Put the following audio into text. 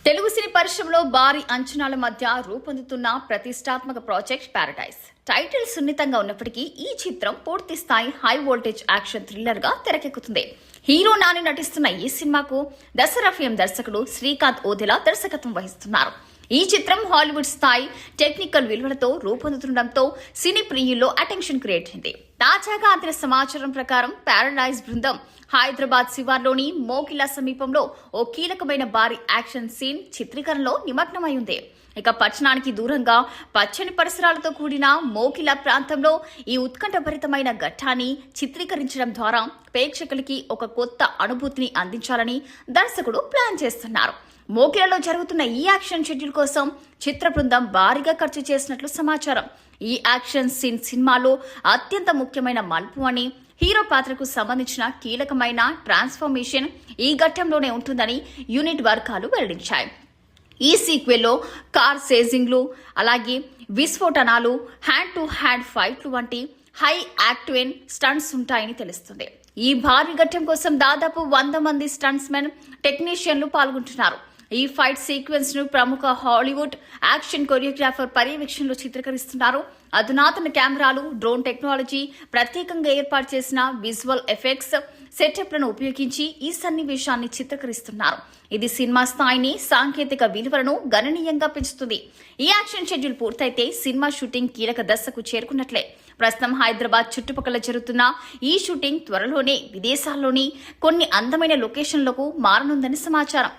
తెలుగు సినీ పరిశ్రమలో భారీ అంచనాల మధ్య రూపొందుతున్న ప్రతిష్టాత్మక ప్రాజెక్ట్ పారడైజ్. టైటిల్ సున్నితంగా ఉన్నప్పటికీ ఈ చిత్రం పూర్తి స్థాయి హై వోల్టేజ్ యాక్షన్ థ్రిల్లర్ గా తెరకెక్కుతుంది. హీరో నాని నటిస్తున్న ఈ సినిమాకు దసరా ఫిల్మ్ దర్శకుడు శ్రీకాంత్ ఓదెలా దర్శకత్వం వహిస్తున్నారు. ఈ చిత్రం హాలీవుడ్ స్థాయి టెక్నికల్ విలువలతో రూపొందుతుండటంతో సినీ ప్రియుల్లో అటెన్షన్ క్రియేట్ అయింది. తాజాగా అందిన సమాచారం ప్రకారం పారడైజ్ బృందం హైదరాబాద్ శివార్లోని మోకిలా సమీపంలో ఓ కీలకమైన భారీ యాక్షన్ సీన్ చిత్రీకరణలో నిమగ్నమై ఉంది. ఇక పట్టణానికి దూరంగా పచ్చని పరిసరాలతో కూడిన మోకిలా ప్రాంతంలో ఈ ఉత్కంఠభరితమైన ఘట్టాన్ని చిత్రీకరించడం ద్వారా ప్రేక్షకులకి ఒక కొత్త అనుభూతిని అందించాలని దర్శకుడు ప్లాన్ చేస్తున్నారు. మోకిలలో జరుగుతున్న ఈ యాక్షన్ షెడ్యూల్ కోసం చిత్ర బృందం భారీగా ఖర్చు చేసినట్లు సమాచారం. ఈ యాక్షన్ సీన్ సినిమాలో అత్యంత ముఖ్యమైన మలుపు అని, హీరో పాత్రకు సంబంధించిన కీలకమైన ట్రాన్స్ఫర్మేషన్ ఈ ఘట్టంలోనే ఉంటుందని యూనిట్ వర్గాలు వెల్లడించాయి. ఈ సీక్వెల్లో కార్ సేజింగ్లు, అలాగే విస్ఫోటనాలు, హ్యాండ్ టు హ్యాండ్ ఫైట్లు వంటి హై యాక్టివ్ స్టంట్స్ ఉంటాయని తెలుస్తుంది. ఈ భారీ ఘట్టం కోసం దాదాపు 100 మంది స్టంట్స్ మెన్, టెక్నీషియన్లు పాల్గొంటున్నారు. ఈ ఫైట్ సీక్వెన్స్ ను ప్రముఖ హాలీవుడ్ యాక్షన్ కొరియోగ్రాఫర్ పర్యవేక్షణలో చిత్రీకరిస్తున్నారు. అధునాతన కెమెరాలు, డ్రోన్ టెక్నాలజీ, ప్రత్యేకంగా ఏర్పాటు చేసిన విజువల్ ఎఫెక్ట్స్ సెటప్లను ఉపయోగించి ఈ సన్నివేశాన్ని చిత్రీకరిస్తున్నారు. ఇది సినిమా స్థాయిని, సాంకేతిక విలువలను గణనీయంగా పెంచుతుంది. ఈ యాక్షన్ షెడ్యూల్ పూర్తయితే సినిమా షూటింగ్ కీలక దశకు చేరుకున్నట్లే. ప్రస్తుతం హైదరాబాద్ చుట్టుపక్కల జరుగుతున్న ఈ షూటింగ్ త్వరలోనే విదేశాల్లోని కొన్ని అందమైన లొకేషన్లకు మారనుందని సమాచారం.